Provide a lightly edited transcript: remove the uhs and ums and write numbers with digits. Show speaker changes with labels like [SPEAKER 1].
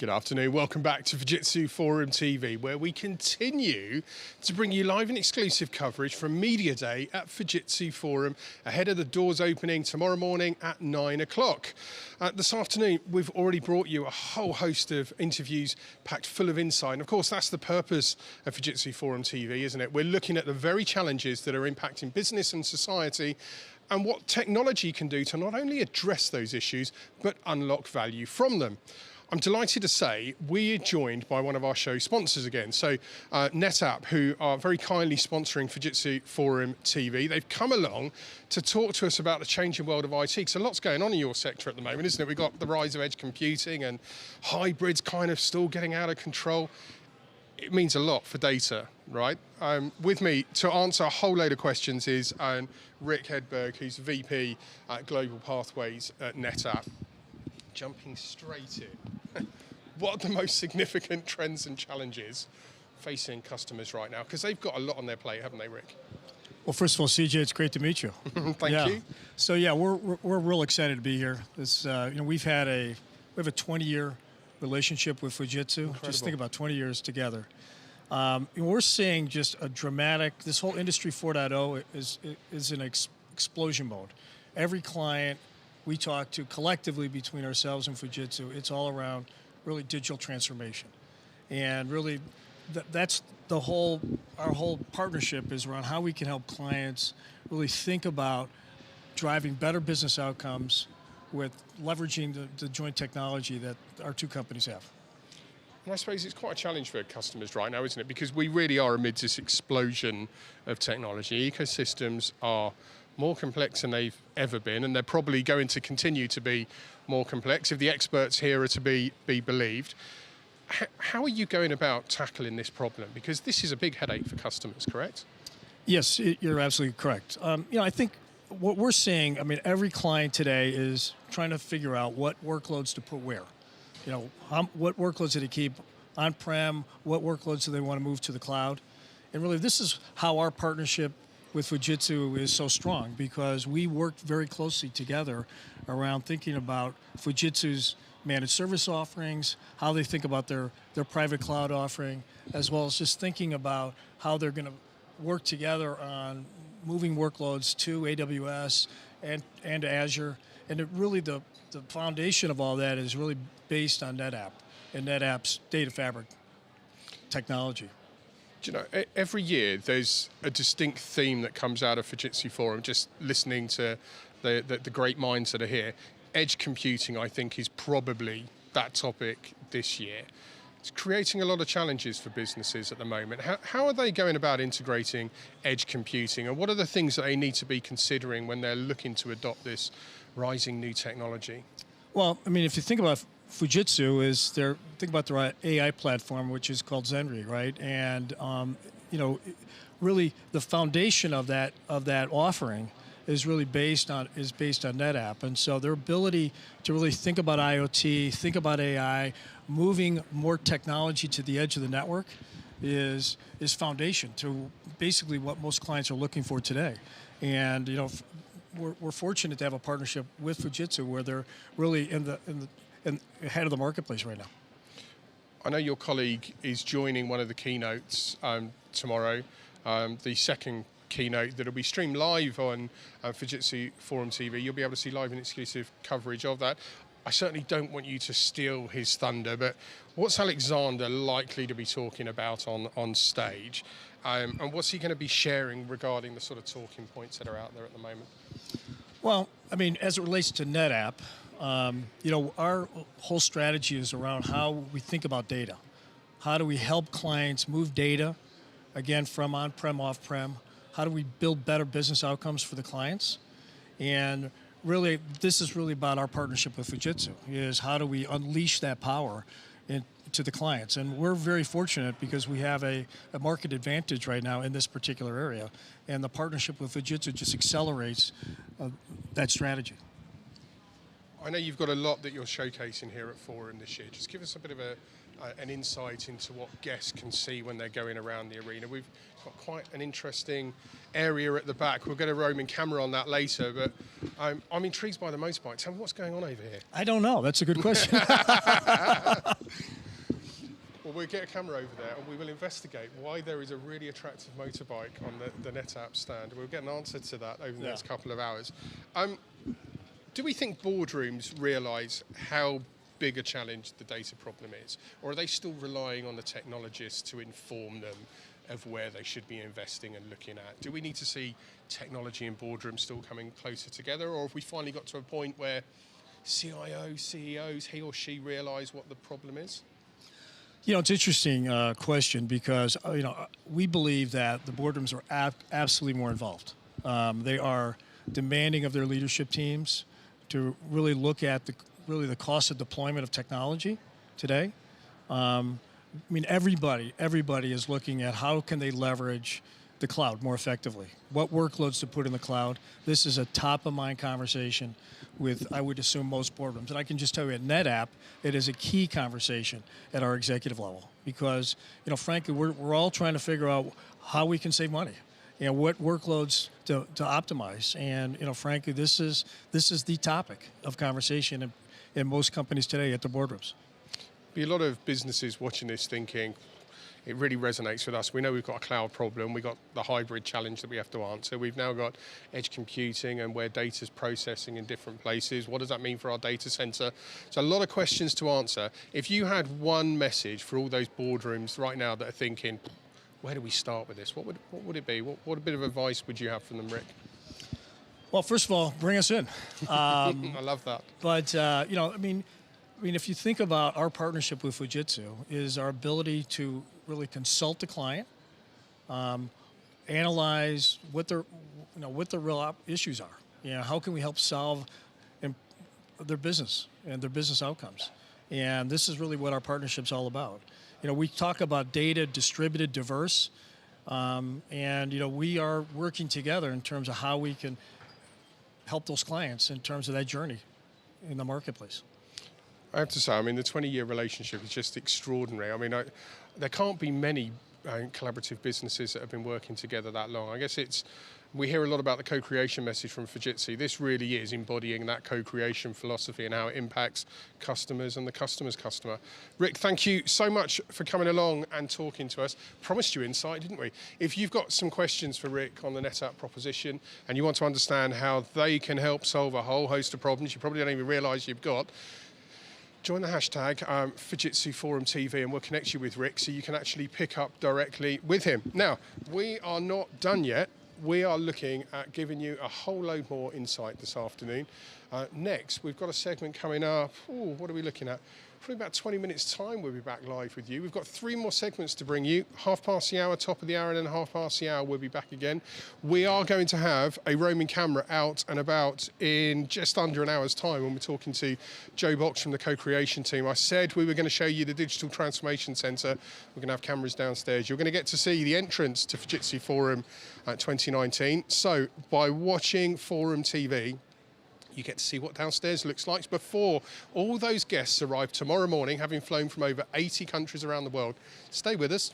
[SPEAKER 1] Good afternoon, welcome back to Fujitsu Forum TV, where we continue to bring you live and exclusive coverage from Media Day at Fujitsu Forum, ahead of the doors opening tomorrow morning at 9 o'clock. This afternoon, we've already brought you a whole host of interviews packed full of insight, and of course that's the purpose of Fujitsu Forum TV, isn't it? We're looking at the very challenges that are impacting business and society, and what technology can do to not only address those issues, but unlock value from them. I'm delighted to say we are joined by one of our show sponsors again. So NetApp, who are very kindly sponsoring Fujitsu Forum TV, they've come along to talk to us about the changing world of IT. So lots going on in your sector at the moment, isn't it? We've got the rise of edge computing and hybrids kind of still getting out of control. It means a lot for data, right? With me to answer a whole load of questions is Rick Hegberg, who's VP at Global Pathways at NetApp. Jumping straight in, what are the most significant trends and challenges facing customers right now? Because they've got a lot on their plate, haven't they, Rick?
[SPEAKER 2] Well, first of all, CJ, it's great to meet you.
[SPEAKER 1] Thank you.
[SPEAKER 2] So yeah, we're real excited to be here. This, we have a 20-year relationship with Fujitsu.
[SPEAKER 1] Incredible.
[SPEAKER 2] Just think about 20 years together. We're seeing just a dramatic. This whole Industry 4.0 is in explosion mode. Every client we talk to collectively between ourselves and Fujitsu, it's all around really digital transformation. And really, that's our whole partnership is around how we can help clients really think about driving better business outcomes with leveraging the joint technology that our two companies have.
[SPEAKER 1] And I suppose it's quite a challenge for customers right now, isn't it? Because we really are amidst this explosion of technology. Ecosystems are more complex than they've ever been, and they're probably going to continue to be more complex if the experts here are to be believed. How are you going about tackling this problem? Because this is a big headache for customers, correct?
[SPEAKER 2] Yes, you're absolutely correct. I think what we're seeing, every client today is trying to figure out what workloads to put where. What workloads do they keep on-prem, what workloads do they want to move to the cloud? And really, this is how our partnership with Fujitsu is so strong, because we worked very closely together around thinking about Fujitsu's managed service offerings, how they think about their private cloud offering, as well as just thinking about how they're going to work together on moving workloads to AWS and Azure. And the foundation of all that is really based on NetApp and NetApp's data fabric technology.
[SPEAKER 1] Do you know, every year there's a distinct theme that comes out of Fujitsu Forum, just listening to the great minds that are here. Edge computing, I think, is probably that topic this year. It's creating a lot of challenges for businesses at the moment. How are they going about integrating edge computing, and what are the things that they need to be considering when they're looking to adopt this rising new technology?
[SPEAKER 2] Well, if you think about Fujitsu, think about their AI platform, which is called Zenri, right? And really the foundation of that offering is really based on NetApp, and so their ability to really think about IoT, think about AI, moving more technology to the edge of the network is foundation to basically what most clients are looking for today. And we're fortunate to have a partnership with Fujitsu where they're really ahead of the marketplace right now.
[SPEAKER 1] I know your colleague is joining one of the keynotes tomorrow, the second keynote that will be streamed live on Fujitsu Forum TV. You'll be able to see live and exclusive coverage of that. I certainly don't want you to steal his thunder, but what's Alexander likely to be talking about on stage? And what's he going to be sharing regarding the sort of talking points that are out there at the moment?
[SPEAKER 2] Well, as it relates to NetApp, our whole strategy is around how we think about data. How do we help clients move data, again, from on-prem, off-prem? How do we build better business outcomes for the clients? And really, this is really about our partnership with Fujitsu, is how do we unleash that power to the clients? And we're very fortunate because we have a market advantage right now in this particular area. And the partnership with Fujitsu just accelerates that strategy.
[SPEAKER 1] I know you've got a lot that you're showcasing here at Forum this year. Just give us a bit of a an insight into what guests can see when they're going around the arena. We've got quite an interesting area at the back. We'll get a roaming camera on that later, but I'm intrigued by the motorbike. Tell me what's going on over here.
[SPEAKER 2] I don't know. That's a good question.
[SPEAKER 1] Well, we'll get a camera over there and we will investigate why there is a really attractive motorbike on the NetApp stand. We'll get an answer to that over the next couple of hours. Do we think boardrooms realise how big a challenge the data problem is? Or are they still relying on the technologists to inform them of where they should be investing and looking at? Do we need to see technology and boardrooms still coming closer together? Or have we finally got to a point where CIOs, CEOs, he or she realise what the problem is?
[SPEAKER 2] You know, it's an interesting question because, we believe that the boardrooms are absolutely more involved. They are demanding of their leadership teams to really look at the cost of deployment of technology today. Everybody is looking at how can they leverage the cloud more effectively. What workloads to put in the cloud. This is a top-of-mind conversation with, I would assume, most boardrooms. And I can just tell you at NetApp, it is a key conversation at our executive level because, frankly, we're all trying to figure out how we can save money. What workloads to optimize. And, frankly, this is the topic of conversation in most companies today at the boardrooms.
[SPEAKER 1] Be a lot of businesses watching this thinking, it really resonates with us. We know we've got a cloud problem. We've got the hybrid challenge that we have to answer. We've now got edge computing and where data's processing in different places. What does that mean for our data center? So a lot of questions to answer. If you had one message for all those boardrooms right now that are thinking, where do we start with this? What would it be? What a bit of advice would you have from them, Rick?
[SPEAKER 2] Well, first of all, bring us in.
[SPEAKER 1] I love that.
[SPEAKER 2] But, if you think about our partnership with Fujitsu is our ability to really consult the client, analyze what their real issues are. How can we help solve their business and their business outcomes? And this is really what our partnership's all about. We talk about data distributed, diverse, and we are working together in terms of how we can help those clients in terms of that journey in the marketplace.
[SPEAKER 1] I have to say, the 20-year relationship is just extraordinary. There can't be many collaborative businesses that have been working together that long. I guess we hear a lot about the co-creation message from Fujitsu. This really is embodying that co-creation philosophy and how it impacts customers and the customer's customer. Rick, thank you so much for coming along and talking to us. Promised you insight, didn't we? If you've got some questions for Rick on the NetApp proposition and you want to understand how they can help solve a whole host of problems you probably don't even realize you've got, join the hashtag Fujitsu Forum TV and we'll connect you with Rick so you can actually pick up directly with him. Now, we are not done yet. We are looking at giving you a whole load more insight this afternoon. Next, we've got a segment coming up. Ooh, what are we looking at? Probably about 20 minutes time we'll be back live with you. We've got 3 more segments to bring you. 1/2 top of the hour, and then 1/2 we'll be back again. We are going to have a roaming camera out and about in just under an hour's time when we're talking to Joe Box from the co-creation team. I said we were going to show you the Digital Transformation Center. We're going to have cameras downstairs. You're going to get to see the entrance to Fujitsu Forum 2019. So by watching Forum TV, you get to see what downstairs looks like before all those guests arrive tomorrow morning, having flown from over 80 countries around the world. Stay with us.